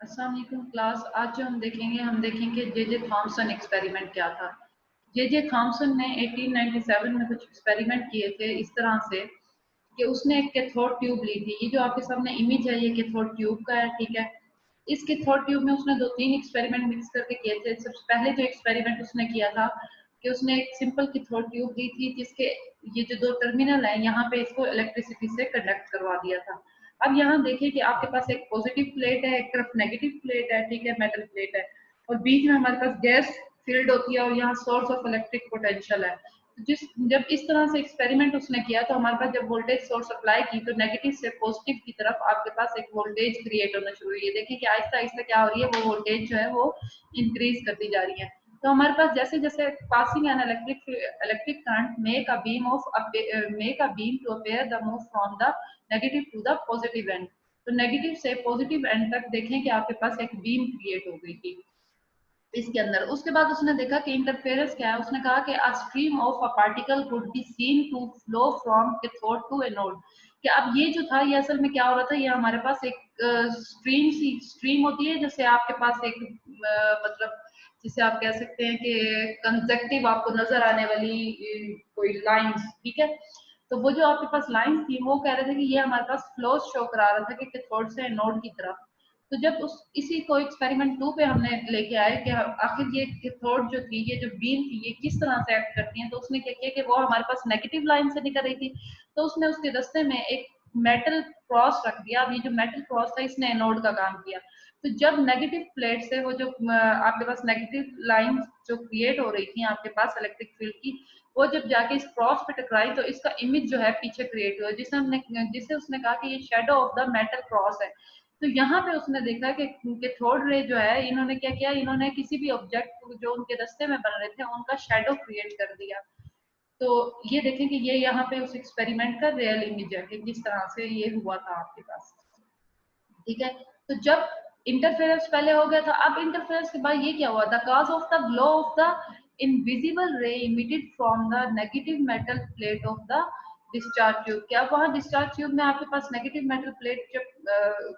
अस्सलाम वालेकुम क्लास। आज जो हम देखेंगे जे थॉमसन एक्सपेरिमेंट क्या था। जे थॉमसन ने 1897 में कुछ एक्सपेरिमेंट किए थे इस तरह से कि उसने एक कैथोड ट्यूब ली थी। ये जो आपके सामने इमेज है ये कैथोड ट्यूब का है, ठीक है। इस कैथोड ट्यूब में उसने दो तीन एक्सपेरिमेंट मिक्स करके किए थे। सबसे पहले जो एक्सपेरिमेंट उसने किया था कि उसने एक सिंपल कैथोड ट्यूब ली थी जिसके ये जो दो टर्मिनल है यहाँ पे इसको इलेक्ट्रिसिटी से कंडक्ट करवा दिया था। अब यहाँ देखिए कि आपके पास एक पॉजिटिव प्लेट है, एक तरफ नेगेटिव प्लेट है, ठीक है, मेटल प्लेट है, और बीच में हमारे पास गैस फील्ड होती है और यहाँ सोर्स ऑफ इलेक्ट्रिक पोटेंशियल है। जिस जब इस तरह से एक्सपेरिमेंट उसने किया तो हमारे पास जब वोल्टेज सोर्स अप्लाई की तो नेगेटिव से पॉजिटिव की तरफ आपके पास एक वोल्टेज क्रिएट होना शुरू हुई है। देखिए कि आहिस्ता आहिस्ता क्या हो रही है, वो वोल्टेज जो है वो इंक्रीज करती जा रही है। तो हमारे पास जैसे जैसे passing an electric current make a beam to appear the move from the negative to the positive end. तो नेगेटिव से पॉजिटिव एंड तक देखें कि आपके पास एक बीम क्रिएट हो गई थी इसके अंदर। उसके बाद उसने देखा कि इंटरफेरेंस क्या है। उसने कहा कि a stream of a particle could be seen to flow from cathode to anode. कि अब ये जो था ये असल में क्या हो रहा था, ये हमारे पास एक स्ट्रीम होती है जैसे आपके पास एक मतलब जिसे आप कह सकते हैं कि कंजक्टिव आपको नजर आने वाली कोई लाइंस, ठीक है। तो वो जो आपके पास लाइंस थी वो कह रहे थे कि ये हमारे पास फ्लो शो करा रहा था कि कैथोड से एनोड की तरफ। तो जब उस इसी को एक्सपेरिमेंट 2 पे हमने लेके आए कि आखिर ये कैथोड जो थी, ये जो बीम थी, ये किस तरह से एक्ट करती हैं। तो उसने क्या किया कि वो हमारे पास नेगेटिव लाइन से निकल रही थी, तो उसने उसके रास्ते में एक मेटल क्रॉस रख दिया। अब ये जो मेटल क्रॉस था इसने एनोड का काम किया। तो जब नेगेटिव प्लेट से वो जो आपके पास नेगेटिव लाइन जो क्रिएट हो रही थी आपके पास इलेक्ट्रिक फील्ड की, वो जब जाके इस क्रॉस पे टकराई तो इसका इमेज जो है पीछे क्रिएट हुआ, जिसे उसने कहा कि ये shadow of the metal cross है। तो यहाँ पे उसने देखा कि कैथोड रे जो है इन्होंने क्या किया, इन्होंने किसी भी ऑब्जेक्ट जो उनके रास्ते में बन रहे थे उनका शेडो क्रिएट कर दिया। तो ये देखें कि ये यहाँ पे उस एक्सपेरिमेंट का रियल इमेज है कि किस तरह से ये हुआ था आपके पास, ठीक है। तो जब इंटरफेरेंस पहले हो गया था, अब इंटरफेरेंस के बाद ये क्या हुआ, the cause of the glow of the invisible ray emitted from the negative metal plate of the discharge tube. क्या वहां डिस्चार्ज ट्यूब में आपके पास नेगेटिव मेटल प्लेट जब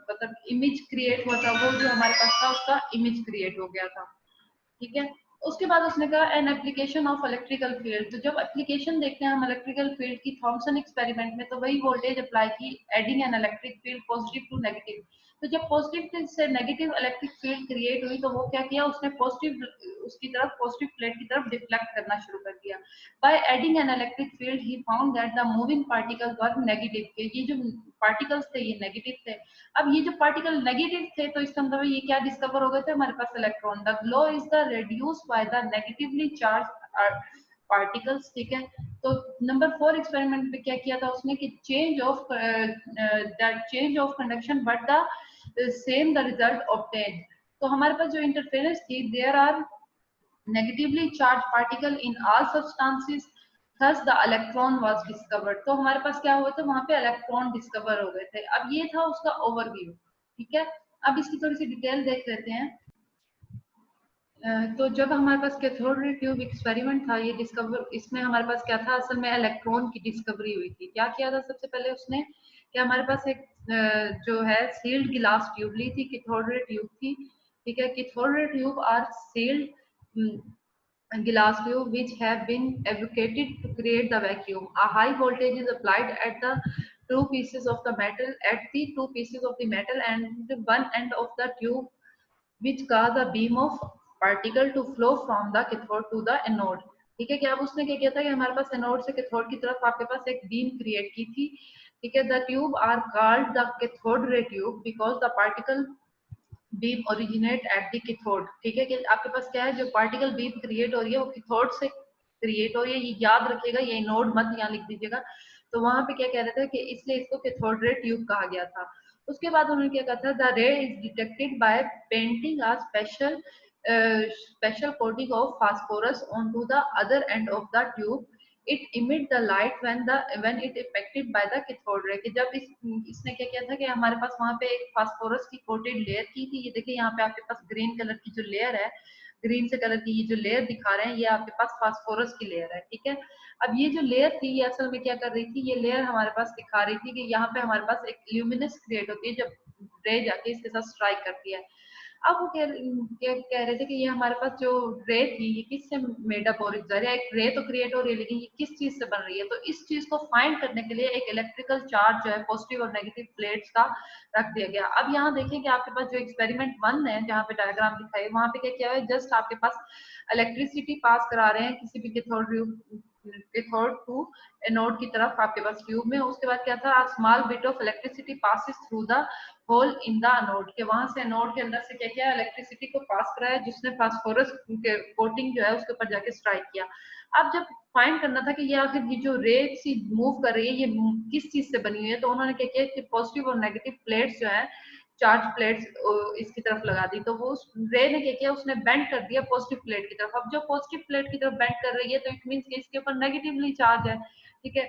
मतलब इमेज क्रिएट हुआ था, वो जो हमारे पास था उसका इमेज क्रिएट हो गया था, ठीक है। उसके बाद उसने कहा an application of electrical field. तो जब एप्लीकेशन देखते हैं हम इलेक्ट्रिकल फील्ड की थॉमसन एक्सपेरिमेंट में, तो वही वोल्टेज अप्लाई की adding an electric field positive to negative. तो जब पॉजिटिव से नेगेटिव इलेक्ट्रिक फील्ड क्रिएट हुई तो वो क्या किया, उसने पॉजिटिव उसकी तरफ पॉजिटिव प्लेट की तरफ डिफ्लेक्ट करना शुरू कर दिया। By adding an electric field he found that the moving particles were negative, के ये जो पार्टिकल्स थे ये नेगेटिव थे। अब ये जो पार्टिकल नेगेटिव थे तो इसका मतलब ये क्या डिस्कवर हो गए थे हमारे पास, electron. The glow is the reduced by the negatively charged particles, ठीक है। तो नंबर 4 एक्सपेरिमेंट में क्या किया था उसने कि change of conduction but the same the result obtained. तो हमारे पास जो इंटरफेरेंस थी, there are negatively charged particle in all substances, thus the electron was discovered। तो हमारे पास क्या हुआ था, वहां पे इलेक्ट्रॉन डिस्कवर हो गए थे। अब ये था उसका ओवरव्यू, ठीक है। अब इसकी थोड़ी सी डिटेल देख लेते हैं। तो जब हमारे पास कैथोड रे ट्यूब एक्सपेरिमेंट था, ये डिस्कवर इसमें हमारे पास क्या था, असल में इलेक्ट्रॉन की डिस्कवरी हुई थी। क्या किया था सबसे पहले उसने कि हमारे पास एक जो है सील्ड गिलास ट्यूब ली थी, कैथोड रे ट्यूब थी, ठीक है। Cathode ray tube are sealed glass tube which have been evacuated to create the vacuum. A high voltage is applied at the two pieces of the metal and one end of the tube which cause a beam of particle to flow from the cathode to the anode। ठीक है। कि अब उसने क्या किया था कि हमारे पास एनोड से कैथोड की तरफ आपके पास एक बीम क्रिएट की थी, ठीक है। The tube are called the cathode ray tube because the particle beam originate at the cathode, ठीक है। कि आपके पास क्या है, जो पार्टिकल बीम क्रिएट हो रही है वो कैथोड से क्रिएट हो रही है। ये याद रखिएगा, ये नोड मत यहाँ लिख दीजिएगा। तो वहां पे क्या कह रहे थे कि इसलिए इसको कैथोड रे ट्यूब कहा गया था। उसके बाद उन्होंने क्या कहा था, the ray is detected by painting a special coating of phosphorus on to the other end of the tube. It emit the light when it effected by the cathode ray. कि जब इसने क्या किया था कि हमारे पास वहां पे एक फास्फोरस की कोटेड लेयर की थी। ये देखिए यहाँ पे आपके पास ग्रीन कलर की जो लेयर है, ग्रीन से कलर की ये जो लेयर दिखा रहे हैं, ये आपके पास फास्फोरस की लेयर है, ठीक है। अब ये जो लेयर थी ये असल में क्या कर रही थी, ये लेयर हमारे पास दिखा रही थी कि यहाँ पे हमारे पास एक ल्यूमिनस क्रिएट होती है जब रे जाके इसके साथ स्ट्राइक करती है। अब वो कह रहे थे कि ये हमारे पास जो रे थी ये किससे मेड अप हो रही है, एक रे तो क्रिएट हो रही है लेकिन ये किस चीज से बन रही है। तो इस चीज को फाइंड करने के लिए एक इलेक्ट्रिकल चार्ज जो है पॉजिटिव और नेगेटिव प्लेट्स का रख दिया गया। अब यहाँ देखिए कि आपके पास जो एक्सपेरिमेंट 1 है जहाँ पे डायग्राम दिखाई वहां पे क्या किया है, जस्ट आपके पास इलेक्ट्रिसिटी पास करा रहे हैं किसी भी कैथोड टू एनोड की तरफ आपके पास ट्यूब में। उसके बाद क्या था, small bit of electricity passes through the hole in the anode, के वहां से एनोड के अंदर से क्या किया, इलेक्ट्रिसिटी को पास कराया जिसने फास्फोरस कोटिंग जो है उसके ऊपर जाके स्ट्राइक किया। अब जब फाइंड करना था कि ये आखिर ये जो रे सी मूव कर रही है ये किस चीज से बनी हुई है, तो उन्होंने क्या किया कि पॉजिटिव और नेगेटिव प्लेट्स जो है, चार्ज प्लेट्स इसकी तरफ लगा दी। तो वो रे ने क्या किया, उसने बेंड कर दिया पॉजिटिव प्लेट की तरफ। अब जो पॉजिटिव प्लेट की तरफ बेंड कर रही है तो इट मींस कि इसके ऊपर नेगेटिवली चार्ज है, ठीक है।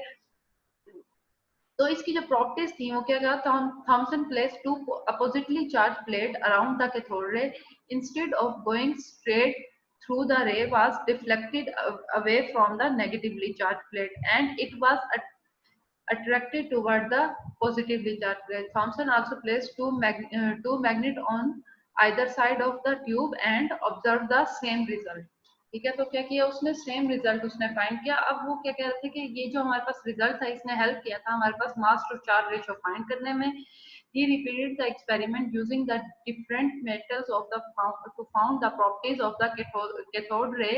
तो इसकी जो प्रॉपर्टीज थी वो क्या था, Thomson place two oppositely charge plate around the cathode ray, instead of going straight through the ray was deflected away from the negatively charged plate and it was attracted toward the positively charged plate. Thomson also placed two magnets on either side of the tube and observed the same result. ठीक है, तो क्या किया उसने, same result उसने find किया। अब वो क्या कह रहे थे कि ये जो हमारे पास रिजल्ट था इसने हेल्प किया था हमारे पास मास टू चार्ज रेशियो फाइंड करने में। He repeated the experiment using the different metals of the to found the properties of the cathode ray,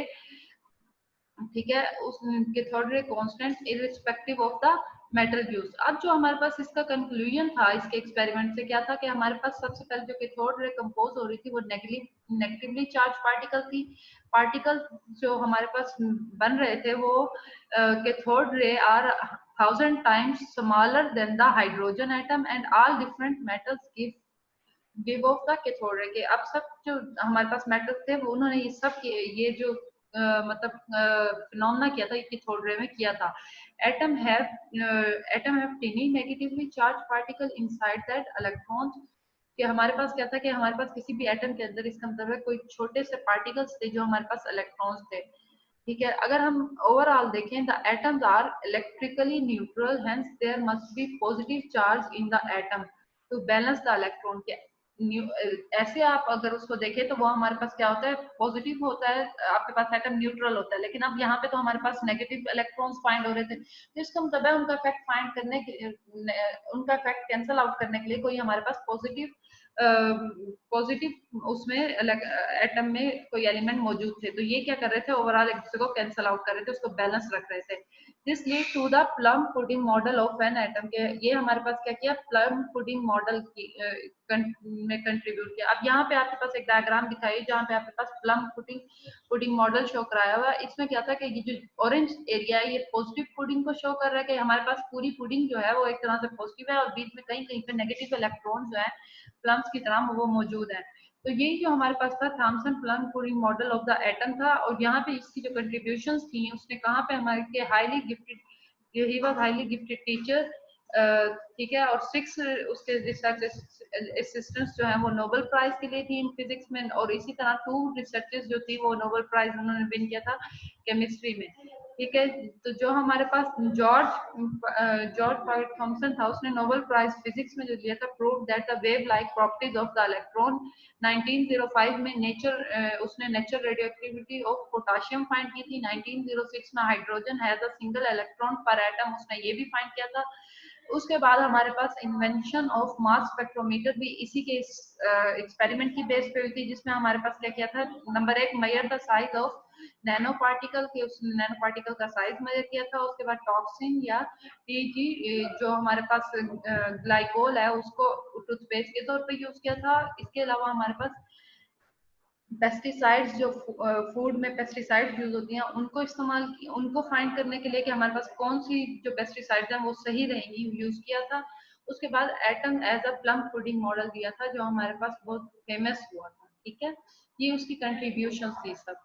ठीक है, उस cathode ray constant irrespective of the metal use. अब जो हमारे पास इसका कंक्लूजन था इसके एक्सपेरिमेंट से क्या था कि हमारे पास सबसे पहले जो कैथोड रे कंपोज हो रही थी वो नेगेटिवली चार्ज पार्टिकल थी। पार्टिकल जो हमारे पास बन रहे थे वो cathode ray are 1000 times smaller than the hydrogen atom and all different metals give off the cathode ray के। अब सब जो हमारे पास मेटल्स थे वो उन्होंने ये सब ये जो मतलब फिनोमेना किया था, कैथोड रे में किया था। Atom have टिनी negatively charge particle inside that electrons, कि हमारे पास क्या था कि हमारे पास किसी भी एटम के अंदर, इसका मतलब है कोई छोटे से पार्टिकल्स थे जो हमारे पास इलेक्ट्रॉन्स थे, ठीक है। अगर हम ओवरऑल देखें the atoms are electrically neutral, hence there must be positive charge in the atom to balance the electron के। ऐसे आप अगर उसको देखें तो वो हमारे पास क्या होता है, पॉजिटिव होता है, आपके पास एटम न्यूट्रल होता है। लेकिन अब यहाँ पे तो हमारे पास नेगेटिव इलेक्ट्रॉन्स फाइंड हो रहे थे, तो इसका मतलब है उनका इफेक्ट फाइंड करने के, उनका इफेक्ट कैंसल आउट करने के लिए कोई हमारे पास पॉजिटिव उसमें एटम में कोई एलिमेंट मौजूद थे। तो ये क्या कर रहे थे, ओवरऑल एक दूसरे को कैंसल आउट कर रहे थे, उसको बैलेंस रख रहे थे। This lead to the plum pudding model of an atom के, ये हमारे पास क्या किया, प्लम पुडिंग मॉडल में कंट्रीब्यूट किया। अब यहाँ पे आपके पास एक डायग्राम दिखाई जहाँ पे आपके पास प्लम पुडिंग मॉडल शो कराया हुआ है। इसमें क्या था कि ये जो ऑरेंज एरिया है ये पॉजिटिव पुडिंग को शो कर रहा है कि हमारे पास पूरी पुडिंग जो है वो एक तरह से पॉजिटिव है और बीच में कहीं कहीं पे नेगेटिव इलेक्ट्रॉन जो है प्लम्स की तरह वो मौजूद है। तो यही जो हमारे पास था Thomson plum pudding model of the atom था। और यहाँ पे इसकी जो कंट्रीब्यूशंस थी उसने कहाँ पे हमारे के highly gifted, he was highly gifted teacher, ठीक है। और 6 उसके रिसर्च असिस्टेंट्स जो है वो नोबेल प्राइज के लिए थी इन फिजिक्स में, और इसी तरह 2 रिसर्चर्स जो थी वो नोबेल प्राइज उन्होंने विन किया था केमिस्ट्री में, ठीक है। तो जो हमारे पास जॉर्ज थॉमसन था उसने नोबेल प्राइज फिजिक्स में जो दिया था, prove that the wave like properties of the electron. 1905 में उसने nature radioactivity of potassium find की थी। 1906 में hydrogen has a single electron पर एटम, उसने ये भी फाइंड किया था। उसके बाद हमारे पास इन्वेंशन ऑफ मास स्पेक्ट्रोमीटर भी इसी के एक्सपेरिमेंट की बेस पे हुई थी, जिसमें हमारे पास क्या किया था, number 1 measure the size of nano particle के, उसने नैनो पार्टिकल का साइज मेजर किया था। उसके बाद टॉक्सिन या टीजी जो हमारे पास ग्लाइकोल है उसको टूथपेस्ट के तौर पे यूज किया था। इसके अलावा हमारे पास पेस्टिसाइड्स जो फूड में पेस्टिसाइड्स यूज होती हैं उनको फाइंड करने के लिए कि हमारे पास कौन सी जो पेस्टिसाइड्स हैं वो सही रहेंगी, यूज किया था। उसके बाद atom as a plum pudding model दिया था जो हमारे पास बहुत फेमस हुआ था, ठीक है। ये उसकी कंट्रीब्यूशन थी सब।